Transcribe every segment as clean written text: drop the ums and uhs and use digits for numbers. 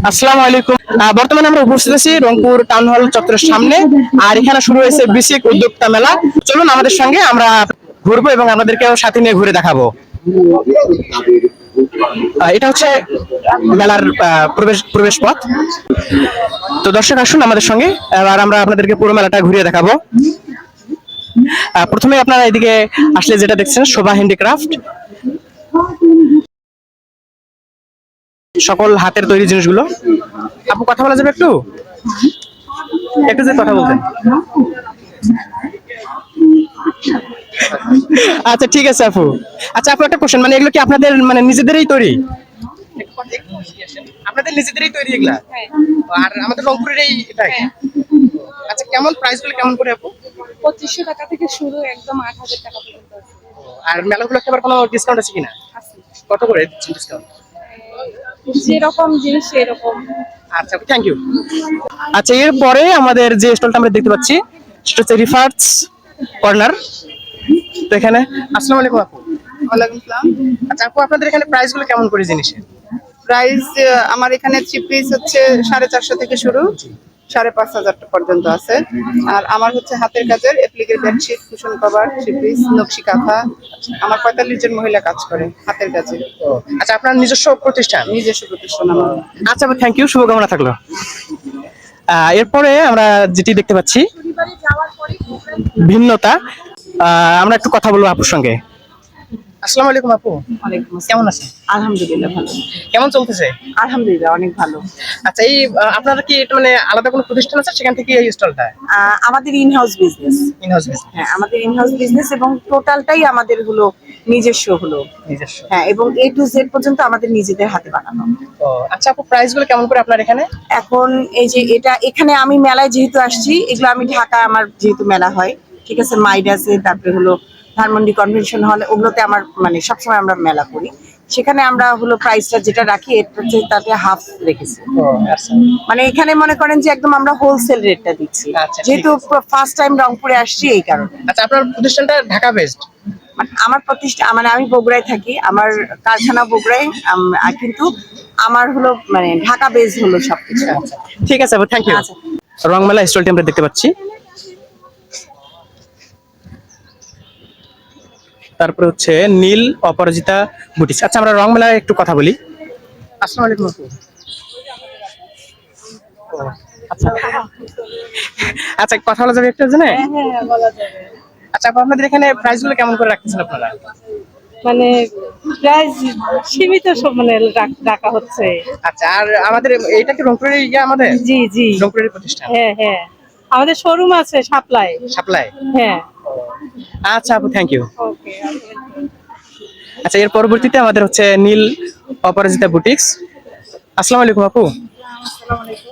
আসসালামু আলাইকুম। বর্তমানে আমরা উপস্থিত আছি রংপুর টাউন হল চত্বরের সামনে। আর এখানে শুরু হয়েছে বিসিক উদ্যোক্তা মেলা। চলুন আমাদের সঙ্গে আমরা ঘুরবো এবং আপনাদেরকেও সাথে নিয়ে ঘুরে দেখাবো। এটা হচ্ছে মেলার প্রবেশ প্রবেশ পথ। তো দর্শক আসুন আমাদের সঙ্গে, এবার আমরা আপনাদেরকে পুরো মেলাটা ঘুরিয়ে দেখাবো। প্রথমে আপনারা এদিকে আসলে যেটা দেখছেন শোভা হ্যান্ডিক্রাফট, সকল হাতের তৈরি জিনিসগুলো। আপু কথা বলা যাবে একটু একটু যে কথা বলতেন। আচ্ছা ঠিক আছে আপু। আচ্ছা আপু একটা কোশ্চেন, মানে এগুলো কি আপনাদের মানে নিজেদেরই তৈরি? আপনাদের নিজেদেরই তৈরি এগুলা? আর আমাদের রংপুরের এটাই? আচ্ছা কেমন প্রাইস গুলো কেমন করে আপু? 2500 টাকা থেকে শুরু, একদম 8000 টাকা পর্যন্ত আছে। আর মেলাগুলো আবার কোনো ডিসকাউন্ট আছে কিনা? আছে। কত করে দিচ্ছেন ডিসকাউন্ট? যেরকম জিনিস সেরকম। আচ্ছা থ্যাংক ইউ। আচ্ছা এরপরে আমাদের যে স্টলটা আমরা দেখতে পাচ্ছি সেটা হচ্ছে রিফার্স কর্নার। তো এখানে আসসালামু আলাইকুম আপু। ওয়ালাইকুম আসসালাম। আচ্ছা আপু আপনাদের এখানে প্রাইস গুলো কেমন করে জিনিসের? প্রাইস আমার এখানে থ্রি পিস হচ্ছে 450 থেকে শুরু, 5500 পর্যন্ত আছে। আর আমার হচ্ছে হাতের কাজের অ্যাপ্লিকের bedsheet, cushion cover, three piece, নকশি কাঁথা। আমার 45 জন মহিলা কাজ করে হাতের কাজে। আচ্ছা আপনার নিজস্ব প্রতিষ্ঠান? নিজস্ব প্রতিষ্ঠান আমার। আচ্ছা থ্যাংক ইউ, শুভকামনা থাকলো। এরপরে আমরা যেটি দেখতে পাচ্ছি ভিন্নতা। আমরা একটু কথা বলবো আপুর সঙ্গে। আসসালামু আলাইকুম আপু। ওয়ালাইকুম আসসালাম। কেমন আছেন? আলহামদুলিল্লাহ ভালো। কেমন চলতেছে? আলহামদুলিল্লাহ অনেক ভালো। আচ্ছা আপনারা কি এটা মানে আলাদা কোনো প্রতিষ্ঠান আছে সেখান থেকে এই স্টলটা? আমাদের in house business. In house business? হ্যাঁ, আমাদের ইন হাউস বিজনেস এবং টোটালটাই আমাদের হলো নিজস্ব হলো। নিজস্ব? হ্যাঁ, এবং A to Z পর্যন্ত আমাদের নিজেদের হাতে বানানো। ও আচ্ছা আপু প্রাইস গুলো কেমন করে আপনার এখানে? এখন এই যে এখানে আমি মেলায় যেহেতু আসছি, এগুলো আমি ঢাকা আমার যেহেতু মেলা হয়, ঠিক আছে, মাইডাসে, তারপরে হলো ধানমন্ডি কনভেনশন হলে, ওগুলোতে আমার মানে সবসময় আমরা মেলা করি। সেখানে আমরা হলো প্রাইসটা যেটা রাখি এটা হচ্ছে তাতে হাফ রেখেছি। মানে এখানে মনে করেন যে একদম আমরা হোলসেল রেটটা দিচ্ছি, আচ্ছা, ঠিক যেহেতু ফার্স্ট টাইম রংপুরে আসছি এই কারণে। আচ্ছা আপনার প্রতিষ্ঠানটা ঢাকা বেসড? আমার প্রতিষ্ঠান মানে আমি বগুড়ায় থাকি, আমার কারখানা বগুড়ায়, কিন্তু আমার হলো মানে ঢাকা বেস হলো সবকিছু। ঠিক আছে আপু থ্যাংক ইউ। আচ্ছা। রংমেলা স্টলটি আমরা দেখতে পাচ্ছি। তারপরে হচ্ছে নীল অপরাজিতা বুটিক। আচ্ছা আমরা রংমেলায় একটু কথা বলি। আসসালামু আলাইকুম আপু। আচ্ছা আচ্ছা কথা বলা যাবে একটু জানেন? হ্যাঁ বলা যাবে। আচ্ছা আপু আপনাদের এখানে প্রাইস গুলো কেমন করে রাখতেছেন আপনারা? মানে প্রাইস সীমিত সব মানে রাখা হচ্ছে। আচ্ছা আর আমাদের এইটা কি রংপুরের আমাদের? জি জি। রংপুরের প্রতিষ্ঠান? হ্যাঁ আমাদের শোরুম আছে সাপ্লাই। সাপ্লাই? হ্যাঁ। আচ্ছা আপু থ্যাংক ইউ। ওকে। আচ্ছা এর পরবর্তীতে আমাদের হচ্ছে নীল অপরাজিতা বুটিক্স। আসসালামু আলাইকুম আপু।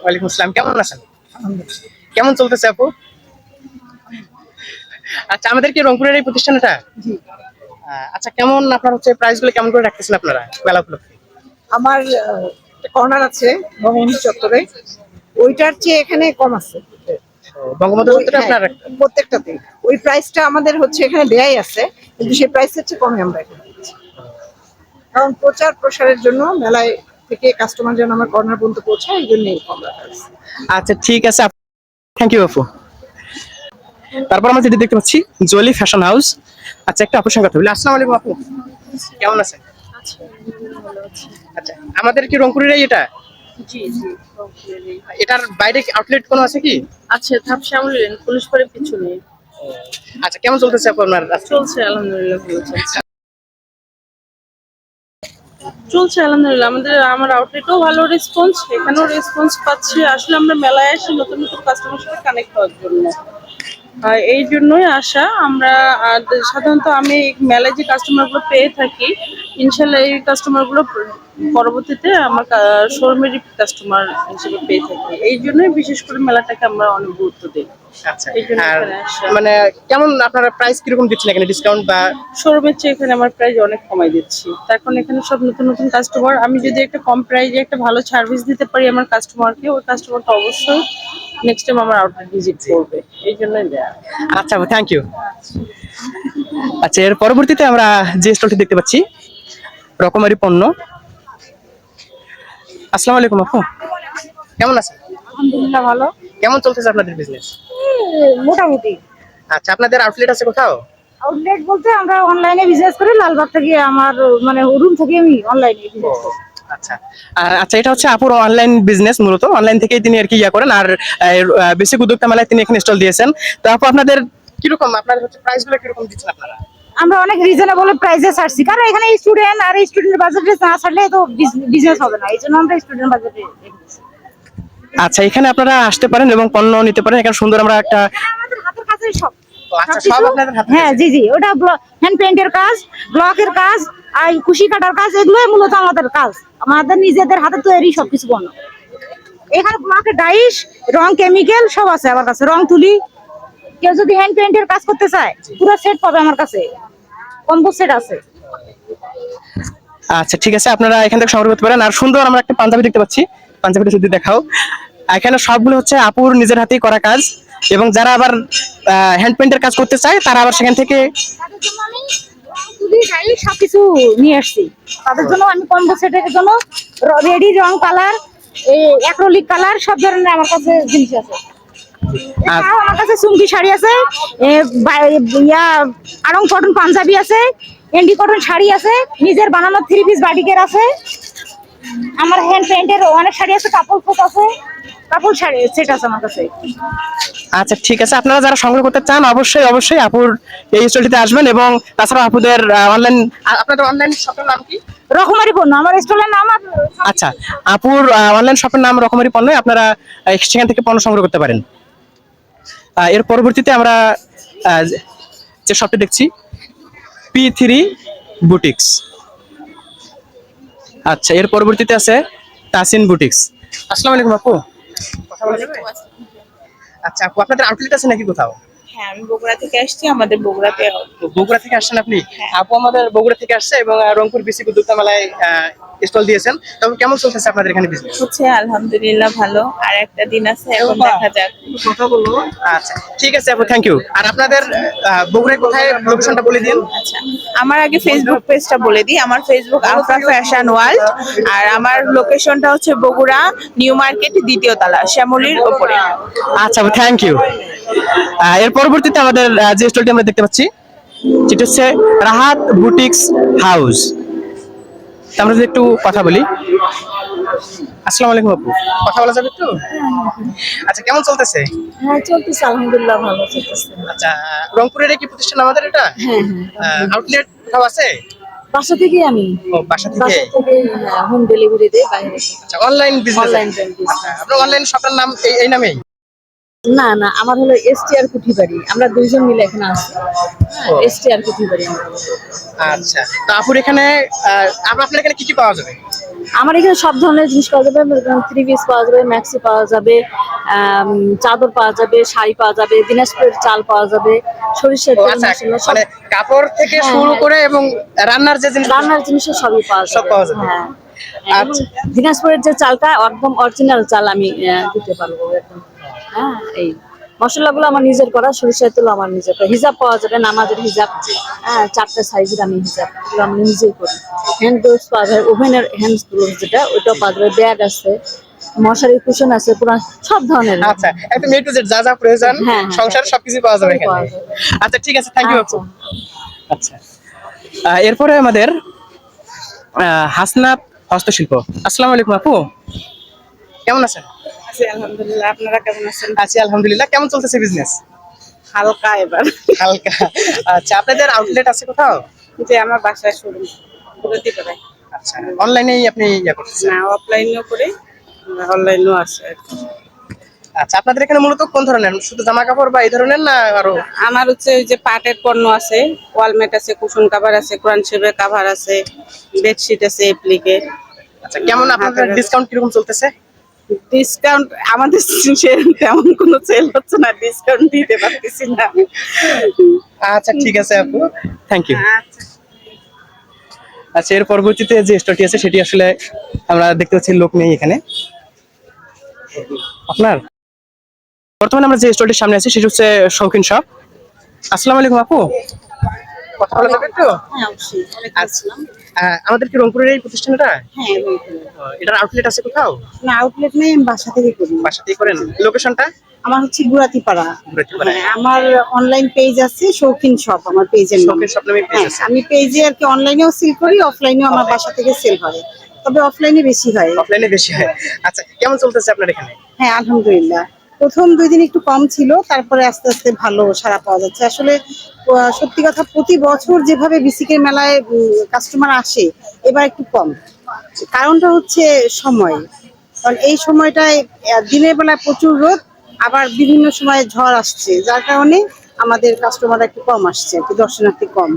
ওয়ালাইকুম আসসালাম, কেমন আছেন? কেমন চলতেছে আপু? আচ্ছা আমাদের কি রংপুরের এই প্রতিষ্ঠানটা? আচ্ছা কেমন আপনার হচ্ছে প্রাইস গুলো কেমন করে রাখতেছেন আপনারা মেলা উপলক্ষে? আমার কর্নার আছে বঙ্গবন্ধু চত্বরে, ওইটার চেয়ে এখানে কম আছে। বঙ্গবন্ধু চত্বরে আপনার প্রত্যেকটাতে ওই প্রাইসটা আমাদের হচ্ছে এখানে দেয়াই আছে, কিন্তু সেই প্রাইসের চেয়ে কমে আমরা এখানে দিচ্ছি। কারণ প্রচার প্রসারের জন্য মেলায় থেকে কাস্টমার যেন আমার কর্নার পর্যন্ত পৌঁছায়, এই জন্যই কম রাখা হয়েছে। আচ্ছা ঠিক আছে, থ্যাংক ইউ আপু। তারপর আমরা যেটা দেখতে পাচ্ছি জলি ফ্যাশন হাউস। আচ্ছা একটা আপুর সঙ্গে কথা বলি। আসসালামু আলাইকুম আপু, কেমন আছেন? আচ্ছা আমাদের কি রংপুরের এটা? জি জি। এটার বাইরে আউটলেট কোনো আছে কি? আচ্ছা ধাপশ্যামলী পুলিশ পাড়ের পিছনে। আচ্ছা কেমন চলতেছে আপু আপনার? চলছে আলহামদুলিল্লাহ, ভালো চলছে। চলছে আলহামদুলিল্লাহ, আমার আউটলেটেও ভালো রেসপন্স, এখানেও রেসপন্স পাচ্ছি। আসলে আমরা মেলায় আসি নতুন নতুন কাস্টমার সাথে কানেক্ট হওয়ার জন্য, এই জন্যই আসা আমরা। সাধারণত আমি মেলায় যে কাস্টমারগুলো পেয়ে থাকি, ইনশাল্লাহ এই কাস্টমারগুলো পরবর্তীতে আমার শোরুমের কাস্টমার হিসেবে পেয়ে থাকি। এই জন্যই বিশেষ করে মেলাটাকে আমরা অনেক গুরুত্ব দিই। আচ্ছা এই জন্য আর এখানে আসা। মানে কেমন আপনারা প্রাইস কিরকম দিচ্ছেন এখানে, ডিসকাউন্ট বা? শোরুমের চেয়ে এখানে আমার প্রাইস অনেক কমাই দিচ্ছি, তার কারণ এখানে সব নতুন নতুন কাস্টমার। আমি যদি একটা কম প্রাইসে একটা ভালো সার্ভিস দিতে পারি আমার কাস্টমারকে, ওই কাস্টমারটা অবশ্যই নেক্সট টাইম আমার আউটলেট ভিজিট করবে, এই জন্যই দেয়া। আচ্ছা থ্যাংক ইউ। আচ্ছা এর পরবর্তীতে আমরা যে স্টলটি দেখতে পাচ্ছি রকমারি পণ্য। আসসালামু আলাইকুম আপু, কেমন আছেন? আলহামদুলিল্লাহ ভালো। কেমন চলতেছে আপনাদের বিজনেস? মোটামুটি আচ্ছা, আপনাদের আউটলেট আছে কোথাও? আউটলেট বলতে আমরা অনলাইনে বিজনেস করি, লালবাগ থেকে আমার মানে রুম থেকে আমি অনলাইনে বিজনেস করি। আচ্ছা, আচ্ছা, এটা হচ্ছে আপুর অনলাইন বিজনেস, মূলত অনলাইন থেকেই তিনি আর কি করেন। আর বেসিক উদ্যোক্তা মেলায় তিনি এখানে স্টল দিয়েছেন। তো আপু, আপনাদের কিরকম, আপনাদের হচ্ছে প্রাইস গুলো কিরকম দিচ্ছেন আপনারা? আমরা অনেক রিজনেবল প্রাইসে ছাড়ছি, কারণ এখানে স্টুডেন্ট আর স্টুডেন্ট বাজেটে না ছাড়লে তো বিজনেস হবে না, এই জন্য আমরা স্টুডেন্ট বাজেটে রেখেছি। আচ্ছা, এখানে আপনারা আসতে পারেন এবং পণ্য নিতে পারেন। এখানে সুন্দর আমরা একটা আমাদের হাতের কাছেই সব। আচ্ছা, সব আপনাদের হাতে? হ্যাঁ, জি জি, ওটা হ্যান্ড পেইন্টের কাজ, ব্লকের কাজ আর কুশি কাটার কাজ, এগুলোই মূলত আমাদের কাজ। আমাদের নিজেদের হাতে তৈরি সবকিছু পণ্য। এখানে ব্লকের ডাইস, রং, কেমিক্যাল সব আছে আমার কাছে, রং তুলি। কেউ যদি হ্যান্ড পেইন্টের কাজ করতে চায় পুরো সেট পাবে আমার কাছে, কম্বো সেট আছে। আচ্ছা, ঠিক আছে, আপনারা এখান থেকে সংগ্রহ করতে পারেন। আর সুন্দর আমরা একটা পাঞ্জাবি দেখতে পাচ্ছি, পাঞ্জাবিটা যদি দেখাও। এখানে সবগুলো হচ্ছে আপুর নিজের হাতেই করা কাজ, এবং যারা আবার হ্যান্ড পেইন্টের কাজ করতে চায় তারা আবার সেখান থেকে তাদের জন্য আমি রং তুলি ডাইস সবকিছু নিয়ে আসছি। তাদের জন্য আমি কম্বো সেটের জন্য রেডি রং, কালার, অ্যাক্রিলিক কালার সব ধরনের আমার কাছে জিনিস আছে। এছাড়াও আমার কাছে চুমকি শাড়ি আছে, আড়ং কটন পাঞ্জাবি আছে, এন্ডি কটন শাড়ি আছে, নিজের বানানো 3 পিস বাটিকের আছে। আমার হ্যান্ড পেইন্টের অনেক শাড়ি আছে, কাপড় সেট আছে, কাপড় শাড়ি সেট আছে আমার কাছে। আচ্ছা, ঠিক আছে, আপনারা যারা সংগ্রহ করতে চান অবশ্যই অবশ্যই আপুর এই স্টলটিতে আসবেন। এবং তাছাড়া আপুদের অনলাইন, আপনাদের অনলাইন শপের নাম কি? রকমারি পণ্য আমার স্টলের নাম। আচ্ছা, আপুর অনলাইন শপের নাম রকমারি পণ্য, আপনারা সেখান থেকে পণ্য সংগ্রহ করতে পারেন। এর পরবর্তীতে আমরা যে শপটি দেখছি, P3 বুটিক্স। আচ্ছা, এর পরবর্তীতে আছে তাসিন বুটিক্স। আসসালামু আলাইকুম আপু, কথা বলা যাবে? আচ্ছা আপু, আপনাদের আউটলেট আছে নাকি কোথাও? হ্যাঁ, আমি বগুড়া থেকে আসছি, আমাদের বগুড়াতে। তো বগুড়া থেকে আসছেন আপনি? আপু আমাদের বগুড়া থেকে আসছে এবং রংপুর বেসিক উদ্যোক্তা মেলায় স্টল দিয়েছেন। তবে কেমন চলতেছে আপনাদের এখানে বিজনেস? হচ্ছে আলহামদুলিল্লাহ ভালো, আর একটা দিন আছে, এখন দেখা যাক। কথা বলবো। আচ্ছা, ঠিক আছে আপু, থ্যাংক ইউ। আর আপনাদের বগুড়ায় কোথায় লোকেশনটা বলে দিন। আচ্ছা, আমার আগে ফেসবুক পেজটা বলে দিই। আমার ফেসবুক আফরা ফ্যাশন ওয়ার্ল্ড, আর আমার লোকেশনটা হচ্ছে বগুড়া নিউ মার্কেট 2য় তলা, শ্যামলীর ওপরে। আচ্ছা আপু, থ্যাংক ইউ। এর পরবর্তীতে আমাদের যে স্টলটি আমরা দেখতে পাচ্ছি সেটা হচ্ছে রাহাত বুটিক্স হাউস। আমরা যদি একটু কথা বলি। আসসালামু আলাইকুম আপু, কথা বলা যাবে একটু? আচ্ছা, কেমন চলতেছে? হ্যাঁ, চলতেছে আলহামদুলিল্লাহ, ভালো চলতেছে। আচ্ছা, রংপুরের কি প্রতিষ্ঠান আমাদের এটা? হ্যাঁ, আউটলেট কোথাও আছে? বাসা থেকে আমি ও, বাসা থেকে হোম ডেলিভারি দেই বাইরে। আচ্ছা, অনলাইন বিজনেস। Online business. আপনার অনলাইন শপের নাম এই নামেই? না না, আমার হলো STR কুঠিবাড়ি, আমরা দুইজন মিলে এখানে আসছি। STR কুঠিবাড়ি। আচ্ছা, তো আপুর এখানে আপনার এখানে কি কি পাওয়া যাবে? আমার এখানে সব ধরনের জিনিস পাওয়া যাবে, 3 পিস পাওয়া যাবে, ম্যাক্সি পাওয়া যাবে, চাদর পাওয়া যাবে, শাড়ি পাওয়া যাবে, দিনাজপুরের চাল পাওয়া যাবে, সরিষার ও, তেল, আচ্ছা, মশলা সব। মানে কাপড় থেকে হ্যাঁ, শুরু হ্যাঁ। করে এবং রান্নার যে জিনিস, রান্নার জিনিসের সবই পাওয়া যাবে। সব পাওয়া যাবে। হ্যাঁ, এবং আচ্ছা। দিনাজপুরের যে চালটা একদম অরিজিনাল চাল আমি দিতে পারবো একদম। হ্যাঁ, এই মশলাগুলো আমার নিজের করা, সরিষার তেল আমার নিজের করা, হিজাব পাওয়া যাবে, নামাজের হিজাব। হ্যাঁ, 4টা সাইজের আমি হিজাব, এগুলো আমি নিজেই করি। হ্যান্ড গ্লোভস পাওয়া যায়, ওভেনের হ্যান্ড গ্লোভস যেটা, ওইটাও পাওয়া যাবে, ব্যাগ আছে, মশারি কুশন আছে, পুরো সব ধরনের। আচ্ছা, একদম A to Z যা যা প্রয়োজন হ্যাঁ, সংসার সবকিছু পাওয়া যাবে এখানে। পাওয়া যাবে। আচ্ছা, ঠিক আছে, থ্যাংক ইউ আপু। আচ্ছা। আচ্ছা, এরপরে আমাদের হাসনাত হস্তশিল্প। আসসালামু আলাইকুম আপু, কেমন আছেন? আছি আলহামদুলিল্লাহ, আপনারা কেমন আছেন? আছি আলহামদুলিল্লাহ। কেমন চলতেছে বিজনেস? হালকা এবার। হালকা। আচ্ছা, আপনাদের আউটলেট আছে কোথাও? যে আমার বাসায় শোরুম বলতে পারে। আচ্ছা, অনলাইনেই আপনি করতেছেন? না, অফলাইনও করে, অনলাইনও আছে। আচ্ছা, আপনাদের এখানে মূলত কোন ধরনের, শুধু জামা কাপড় বা এই ধরনের, না আরো? আমার হচ্ছে ওই যে পাটের পণ্য আছে, ওয়ালমেট আছে, কুশন কাভার আছে, কোরআন শরীফের কাভার আছে, বেডশিট আছে, অ্যাপ্লিকের। আচ্ছা, কেমন আপনাদের ডিসকাউন্ট কিরকম চলতেছে? ডিসকাউন্ট আমাদের তেমন কোনো সেল হচ্ছে না, ডিসকাউন্ট দিতে পারতেছি না। আচ্ছা, ঠিক আছে আপু, থ্যাংক ইউ। আচ্ছা, এর পরবর্তীতে যে স্টোরটি আছে সেটি আসলে আমরা দেখতে পাচ্ছি লোক নেই এখানে। আপনার বর্তমানে আমরা যে স্টোরটির সামনে আছি সেটি হচ্ছে শৌখিন শপ। আসসালামু আলাইকুম আপু, কথা বলা যাবে একটু? হ্যাঁ অবশ্যই। আচ্ছা। আমাদের কি রংপুরের এই প্রতিষ্ঠানটা? হ্যাঁ এটার আউটলেট আছে কোথাও? না আউটলেট নেই, আমি বাসা থেকে করি। বাসা থেকে করেন? লোকেশনটা? আমার হচ্ছে গুরাতিপাড়া। গুরাতিপাড়া। হ্যাঁ, আমার অনলাইন পেজ আছে শৌখিন শপ, আমার পেজের নাম। শৌখিন শপ নামে পেজ হ্যাঁ, আছে। আমি পেজে আর কি অনলাইনেও সেল করি, অফলাইনেও আমার বাসা থেকে সেল হয়, তবে অফলাইনে বেশি হয়। অফলাইনে বেশি হয়। আচ্ছা, কেমন চলতেছে আপনার এখানে? হ্যাঁ আলহামদুলিল্লাহ, প্রথম 2 দিন একটু কম ছিল, তারপরে আস্তে আস্তে ভালো সাড়া পাওয়া যাচ্ছে। আসলে সত্যি কথা, প্রতি বছর যেভাবে বিসিকের মেলায় কাস্টমার আসে, এবার একটু কম। কারণটা হচ্ছে সময়, কারণ এই সময়টায় দিনের বেলায় প্রচুর রোদ, আবার বিভিন্ন সময় ঝড় আসছে, যার কারণে আমাদের কাস্টমার একটু কম আসছে, একটু দর্শনার্থী কম।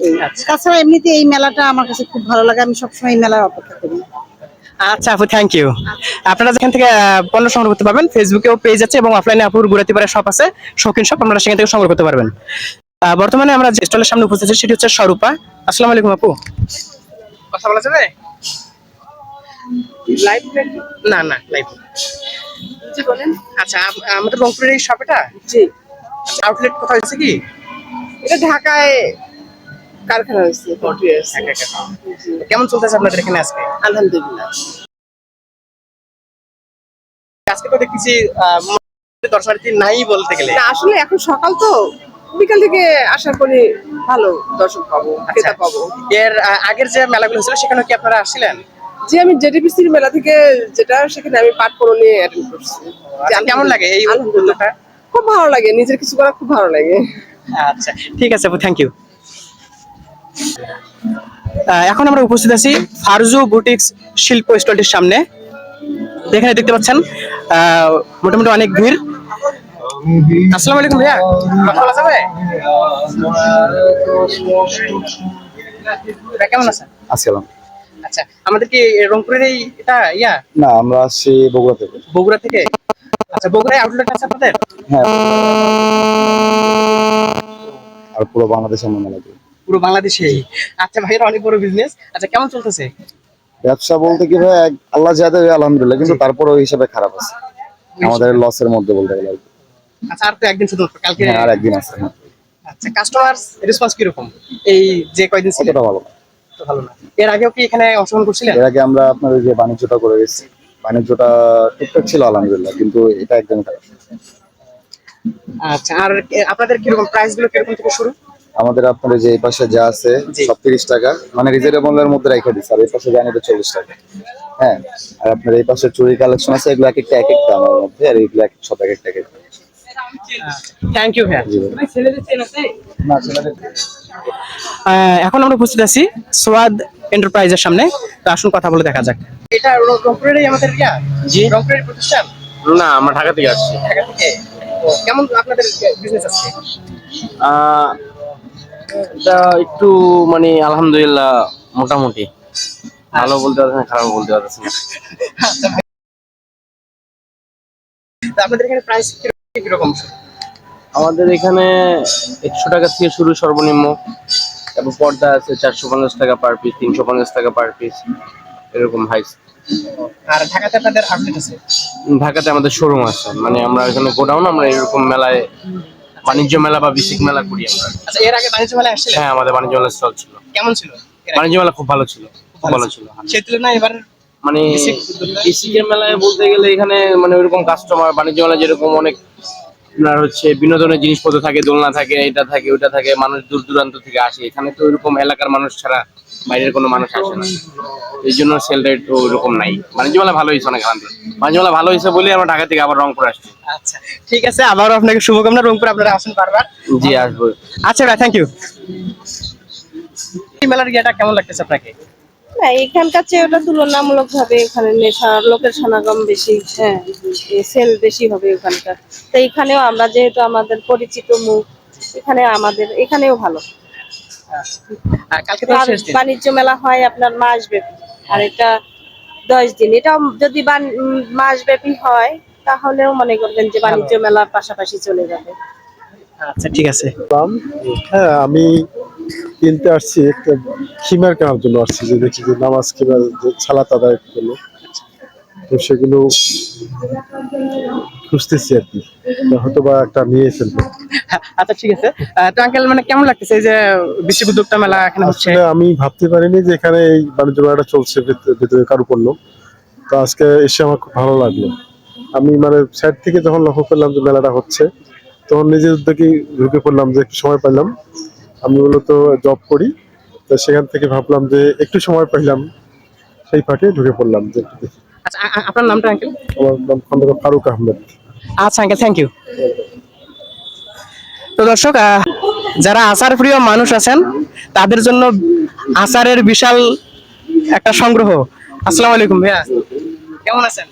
এই। তাছাড়া এমনিতে এই মেলাটা আমার কাছে খুব ভালো লাগে, আমি সবসময় এই মেলার অপেক্ষা করি। আচ্ছা আপু, থ্যাংক ইউ। আপনারা যেখান থেকে পণ্য সংগ্রহ করতে পারবেন, ফেসবুকেও পেজ আছে এবং অফলাইনে আপুর গুরাতিপাড়া শপ আছে, শৌখিন শপ, আপনারা সেখান থেকে সংগ্রহ করতে পারবেন। বর্তমানে আমরা যে স্টলের সামনে উপস্থিত আছি সেটি হচ্ছে স্বরূপা। আসসালামু আলাইকুম আপু। কথা বলা যাবে? লাইভ? না না, লাইভ। জি বলেন। আচ্ছা, আমাদের রংপুরের এই শপটা জি, আউটলেট কোথাও হচ্ছে কি? এটা ঢাকায় কারখানা হয়েছে। কেমন চলতেছে আপনাদের এখানে আজকে? আলহামদুলিল্লাহ। আজকে তো দেখতেছি দর্শনার্থী নাই বলতে গেলে। না আসলে এখন সকাল তো, বিকাল থেকে আশা করি ভালো দর্শক পাবো, ক্রেতা পাবো। এর আগের যে মেলাগুলো হয়েছিল সেখানে কি আপনারা আসছিলেন? যে আমি জেডিপিসির মেলা থেকে যেটা, সেখানে আমি পাঠ পড়ো নিয়ে অ্যাটেন্ড করছি। আচ্ছা, কেমন লাগে এই উদ্যোগটা? খুব ভালো লাগে, নিজের কিছু করা খুব ভালো লাগে। আচ্ছা, ঠিক আছে আপু, থ্যাংক ইউ। এখন আমরা উপস্থিত আছি ফারজু বুটিক্স শিল্প স্টলটির সামনে। এখানে দেখতে পাচ্ছেন মোটামুটি অনেক ভিড়। আসসালামু আলাইকুম ভাইয়া, কথা বলা যাবে? ভাইয়া, কেমন আছেন? আসসালাম। আচ্ছা, আমাদের কি রংপুরের এই এটা না, আমরা আসছি বগুড়া থেকে। বগুড়া থেকে? আচ্ছা, বগুড়ায় আউটলেট আছে আপনাদের? হ্যাঁ, আর পুরো বাংলাদেশে আমরা মেলা করি। পুরো বাংলাদেশেই? আচ্ছা ভাইয়ের অনেক বড় বিজনেস। আচ্ছা, কেমন চলতেছে? ব্যবসা বলতে কি ভাই, আল্লাহ যা দেবে আলহামদুলিল্লাহ, কিন্তু তারপরে ওই হিসাবে খারাপ আছে, আমাদের লসের মধ্যে বলতে গেলে আর কি। আচ্ছা, আর তো একদিন শুধু, কালকে। হ্যাঁ, আর একদিন আছে। হ্যাঁ, আচ্ছা, কাস্টমার রেসপন্স কিরকম এই যে কয়দিন ছিল? অতটা ভালো না। তো ভালো না। এর আগেও কি এখানে অংশগ্রহণ করছিলেন? এর আগে আমরা আপনার ওই যে বাণিজ্যটা করে গেছি, বাণিজ্যটা টুকটাক ছিল আলহামদুলিল্লাহ, কিন্তু এটা একদমই খারাপ। আচ্ছা, আর আপনাদের কিরকম প্রাইস গুলো কিরকম থেকে শুরু? আমাদের আপনার ওই যে এই পাশে যা আছে জি। সব 30 টাকা, মানে রিজনেবলের মধ্যে রেখে দিচ্ছে, আর এই পাশে যা নিবে 40 টাকা। হ্যাঁ, আর আপনার এই পাশে চুরি কালেকশন আছে, এগুলো এক একটা দামের মধ্যে, আর এগুলো সব এক একটা। থ্যাংক ইউ ভাইয়া। জি ভাই। না, ছেলেদের এখন আমরা উপস্থিত আছি সোয়াদ এন্টারপ্রাইজের সামনে। তো আসুন কথা বলে দেখা যাক। এটা রংপুরেরই আমাদের জি, রংপুরের প্রতিষ্ঠান? না, আমরা ঢাকা থেকে আসছি। ঢাকা থেকে? কেমন আপনাদের বিজনেস আছে? এটা একটু মানে আলহামদুলিল্লাহ মোটামুটি, ভালো বলতে পারছেন না, খারাপ বলতে পারছেন না। তো আপনাদের এখানে প্রাইস কিরকম? আমাদের এখানে 100 টাকা থেকে শুরু সর্বনিম্ন, তারপর পর্দা আছে 450 টাকা পার পিস, 350 টাকা পার পিস, এরকম হাইস। আর ঢাকাতে আপনাদের আউটলেট আছে? ঢাকাতে আমাদের শোরুম আছে, মানে আমরা এখানে গোডাউন, আমরা এরকম মেলায় বাণিজ্য মেলা বা বিসিক মেলা করি আমরা। আচ্ছা, এর আগে বাণিজ্য মেলায় আসছিলেন? হ্যাঁ, আমাদের বাণিজ্য মেলা স্টল ছিল। কেমন ছিল এর আগে? বাণিজ্য মেলা খুব ভালো ছিল, খুব ভালো ছিল। সেই তুলনায় এবার মানে বিসিকের মেলায় বলতে গেলে এখানে মানে ওইরকম কাস্টমার, বাণিজ্য মেলায় যেরকম অনেক আপনার হচ্ছে বিনোদনের জিনিসপত্র থাকে, দোলনা থাকে, এটা থাকে, ওইটা থাকে, মানুষ দূর দূরান্ত থেকে আসে। এখানে তো ওইরকম এলাকার মানুষ ছাড়া বাইরের কোনো মানুষ আসে না, এই জন্য সেল রেট তো ওইরকম নাই। বাণিজ্য মেলা ভালো হয়েছে, অনেক আনন্দ। বাণিজ্য মেলা ভালো হয়েছে বলে আমরা ঢাকা থেকে আবার রংপুর আসছি। আচ্ছা, ঠিক আছে, আবারও আপনাকে শুভকামনা। রংপুর আপনারা আসুন বারবার। জি, আসবো। আচ্ছা ভাই, থ্যাংক ইউ। এই মেলার ইয়েটা কেমন লাগতেছে আপনাকে? না এখানকার চেয়ে ওটা তুলনামূলক ভাবে এখানে লোকের সমাগম বেশি, হ্যাঁ সেল বেশি হবে ওখানকার। তো এখানেও আমরা যেহেতু আমাদের পরিচিত মুখ, এখানেও ভালো। কালকে তো আর শেষ দিন। বাণিজ্য মেলা হয় আপনার মাসব্যাপী, আর এটা 10 দিন। এটা যদি মাসব্যাপী হয় তাহলেও মনে করবেন যে বাণিজ্য মেলার পাশাপাশি চলে যাবে। আচ্ছা, ঠিক আছে। হ্যাঁ, আমি কিনতে আসছি, একটা খিমার কেনার জন্য আসছি, যে দেখি যে নামাজ খিমার যে ছালাত আদায় করলো, তো সেগুলো খুঁজতেছি আর কি, হয়তো বা একটা নিয়ে ফেলবো। আচ্ছা ঠিক আছে। তো আঙ্কেল মানে কেমন লাগতেছে এই যে বিশ্ব উদ্যোক্তা মেলা এখানে হচ্ছে? আসলে আমি ভাবতে পারিনি যে এখানে এই বাণিজ্য মেলাটা চলছে, ভিতরে কারুপণ্য। তো আজকে এসে আমার খুব ভালো লাগলো। আমি মানে সাইড থেকে যখন লক্ষ্য করলাম যে মেলাটা হচ্ছে, তখন নিজের উদ্যোগে ঢুকে পড়লাম, যে একটু সময় পাইলাম। আমি মূলত জব করি, তো সেখান থেকে ভাবলাম যে একটু সময় পাইলাম, সেই ফাঁকে ঢুকে পড়লাম যে একটু দেখি। আচ্ছা আপনার নামটা আঙ্কেল? আমার নাম খন্দকার ফারুক আহমেদ। আচ্ছা আঙ্কেল, থ্যাংক ইউ। তো দর্শক, যারা আচার প্রিয় মানুষ আছেন তাদের জন্য আচারের বিশাল একটা সংগ্রহ। আসসালামু আলাইকুম ভাইয়া, কেমন আছেন?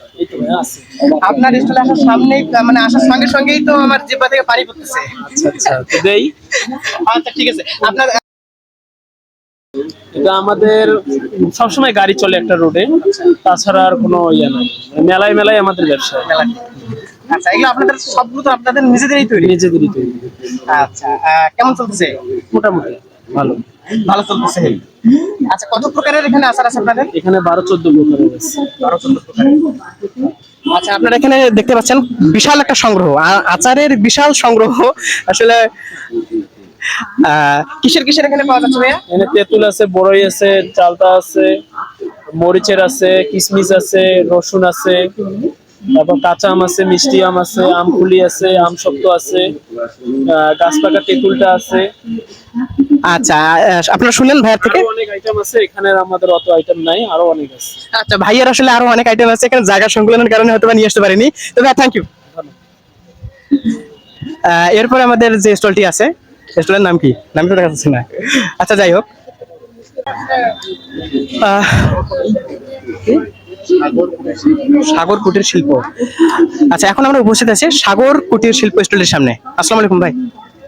আপনার স্টলে আসার সামনেই মানে আসার সঙ্গে সঙ্গেই তো আমার জিহ্বা থেকে পানি পড়তেছে। আচ্ছা তো দেই। আচ্ছা ঠিক আছে। আপনার এটা আমাদের সবসময় গাড়ি চলে একটা রোডে, তাছাড়া আর কোনো ইয়ে নাই। মেলায় মেলায় আমাদের ব্যবসা। আচ্ছা, এগুলো আপনাদের সবগুলো তো আপনাদের নিজেদেরই তৈরি? নিজেদেরই তৈরি। আচ্ছা, কেমন চলতেছে? মোটামুটি ভালো। ভালো চলতেছে। আচ্ছা, কত প্রকারের এখানে আচার আছে আপনাদের? এখানে 12-14 প্রকারের আছে। 12-14 প্রকারের। আচ্ছা, আপনারা এখানে দেখতে পাচ্ছেন বিশাল একটা সংগ্রহ, আচারের বিশাল সংগ্রহ। আসলে কিসের কিসের এখানে পাওয়া যাচ্ছে ভাইয়া? এখানে তেঁতুল আছে, বড়ই আছে, চালতা আছে, মরিচের আছে, কিশমিশ আছে, রসুন আছে, তারপর কাঁচা আম আছে, মিষ্টি আম আছে, আমকুলি আছে, আম শক্ত আছে, গাছ পাকা তেঁতুলটা আছে। আচ্ছা, আপনারা শুনলেন ভাইয়ার থেকে? আরো অনেক আইটেম আছে, এখানে আমাদের অত আইটেম নাই, আরো অনেক আছে। আচ্ছা, ভাইয়ার আসলে আরো অনেক আইটেম আছে, এখানে জায়গা সংকুলনের কারণে হয়তো নিয়ে আসতে পারিনি। তো ভাই থ্যাংক ইউ। এরপরে আমাদের যে স্টলটি আছে, স্টলের নাম কি? নাম তো দেখা যাচ্ছে না। আচ্ছা যাই হোক, সাগর কুটির শিল্প। আচ্ছা, এখন আমরা উপস্থিত আছি সাগর কুটির শিল্প স্টলের সামনে। আসসালামু আলাইকুম ভাই,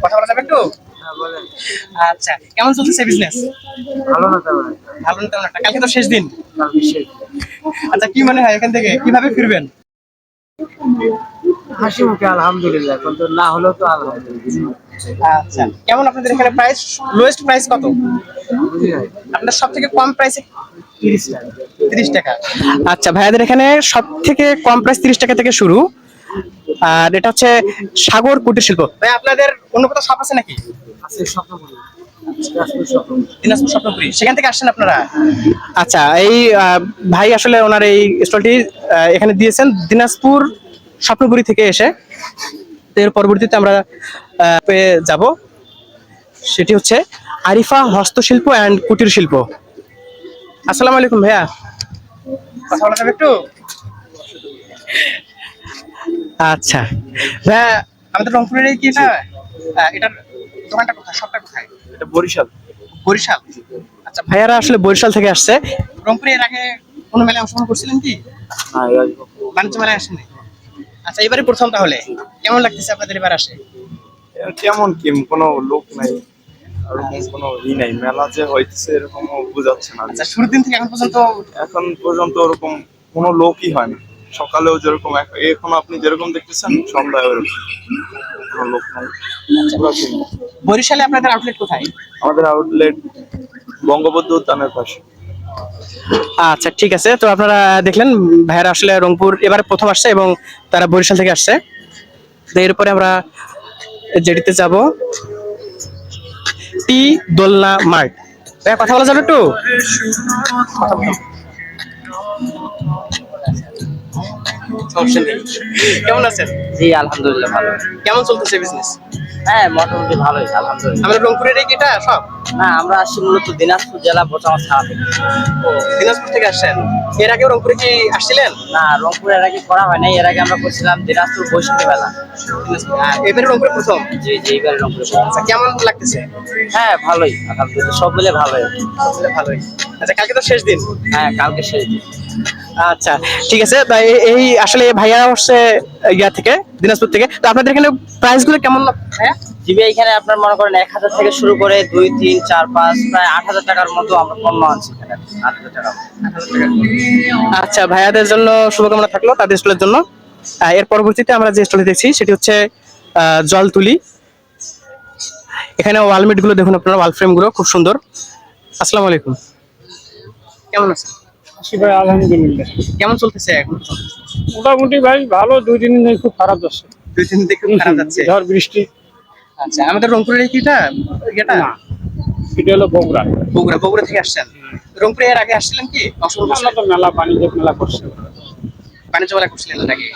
কথা বলা যাবে একটু? আচ্ছা, কেমন চলছে বিজনেস? ভালো না তেমন ভালো না তেমন একটা। কালকে তো শেষ দিন। আচ্ছা, কি মনে হয় এখান থেকে কিভাবে ফিরবেন? হাসি মুখে আলহামদুলিল্লাহ, কিন্তু না হলেও তো আলহামদুলিল্লাহ। আচ্ছা, কেমন আপনাদের এখানে প্রাইস? লোয়েস্ট প্রাইস কত? আপনাদের সব থেকে কম প্রাইসে 30 টাকা। 30 টাকা। আচ্ছা, ভাইয়াদের এখানে সব থেকে কম প্রাইস 30 টাকা থেকে শুরু। আর এটা হচ্ছে সাগর কুটির শিল্প। ভাই, আপনাদের অন্য কোথাও শপ আছে নাকি? আছে স্বপ্নপুরি। দিনাজপুর স্বপ্নপুরি, সেখান থেকে আসছেন আপনারা? আচ্ছা, এই ভাই আসলে ওনার এই স্টলটি এখানে দিয়েছেন দিনাজপুর স্বপ্নপুরি থেকে এসে। তো এর পরবর্তীতে আমরা পেয়ে যাব, সেটি হচ্ছে আরিফা হস্তশিল্প অ্যান্ড কুটির শিল্প। আসসালামু আলাইকুম ভাইয়া, কথা বলা যাবে একটু? আচ্ছা ভাইয়া, আমাদের রংপুরের এই কি এটা, এটার দোকানটা কোথায়, শপটা কোথায়? এটা বরিশাল। বরিশাল। আচ্ছা, ভাইয়ারা আসলে বরিশাল থেকে আসছে। রংপুরে এর আগে কোনো মেলায় অংশগ্রহণ করছিলেন কি? হ্যাঁ, বাণিজ্য মেলায় আসেনি? আচ্ছা, এবারে প্রথম। তাহলে কেমন লাগতেছে আপনাদের এবার আসে? কেমন কি কোনো লোক নাই, আর কোনো নাই, মেলা যে হইতেছে এরকম বুঝাচ্ছে না। আচ্ছা, শুরুর দিন থেকে এখন পর্যন্ত? এখন পর্যন্ত ওরকম কোনো লোকই হয় না। সকালেও যেরকম, এখন আপনি যেরকম দেখতেছেন সন্ধ্যায় ওরকম কোনো লোক নাই। বরিশালে আপনাদের আউটলেট কোথায়? আমাদের আউটলেট বঙ্গবন্ধু উদ্যানের পাশে। আচ্ছা ঠিক আছে। তো আপনারা দেখলেন ভাইয়ারা আসলে রংপুর এবারে প্রথম আসছে এবং তারা বরিশাল থেকে আসছে। তো এরপরে আমরা যেটিতে যাব, টি দোলনা মার্ট। ভাইয়া, কথা বলা যাবে একটু? কেমন আছেন? জি আলহামদুলিল্লাহ ভালো। কেমন চলতেছে বিজনেস? হ্যাঁ মোটামুটি ভালোই আলহামদুলিল্লাহ। আমাদের রংপুরের এই এটা সব? না, আমরা আসছি মূলত দিনাজপুর জেলা বোচাগঞ্জ থানা থেকে। ও, দিনাজপুর থেকে আসছেন। এর আগে রংপুরে কি আসছিলেন? না, রংপুরে এর আগে করা হয় নাই। এর আগে আমরা করছিলাম দিনাজপুর বৈশাখী মেলা। এবারে রংপুরে প্রথম? জি জি, এবারে রংপুরে। আচ্ছা, কেমন লাগতেছে? হ্যাঁ ভালোই আলহামদুলিল্লাহ, সব মিলে ভালোই। ভালোই। আচ্ছা, কালকে তো শেষ দিন। হ্যাঁ, কালকে শেষ দিন। আচ্ছা ঠিক আছে। তাই এই আসলে ভাইয়া হচ্ছে ইয়া থেকে, দিনাজপুর থেকে। তো আপনাদের এখানে প্রাইস গুলো কেমন ভাইয়া? জিবি এখানে আপনার মনে করেন 1000 থেকে শুরু করে 2, 3, 4, 5 প্রায় 8000 টাকার মতো আমরা পণ্য আনছি এখানে। 8000 টাকা। আচ্ছা, ভাইয়াদের জন্য শুভকামনা থাকলো তাদের স্টলের জন্য। এর পরবর্তীতে আমরা যে স্টলে দেখছি সেটি হচ্ছে জল তুলি। এখানে ওয়ালমেট গুলো দেখুন আপনারা, ওয়াল ফ্রেম গুলো খুব সুন্দর। আসসালামু আলাইকুম, কেমন আছেন? আলহামদুলিল্লাহ। কেমন চলতেছে এখন? মোটামুটি ভাই ভালো, 2 দিন ধরে খুব খারাপ যাচ্ছে। 2 দিন থেকে খুব খারাপ যাচ্ছে। ঝড় বৃষ্টি। আচ্ছা, আমাদের রংপুরের কিটা এটা না, এটা হলো বগুড়া। বগুড়া থেকে আসছেন। রংপুরে এর আগে আসছিলেন কি? আমরা তো মেলা বাণিজ্য মেলা করছে। বাণিজ্য মেলা করছিলেন নাকি?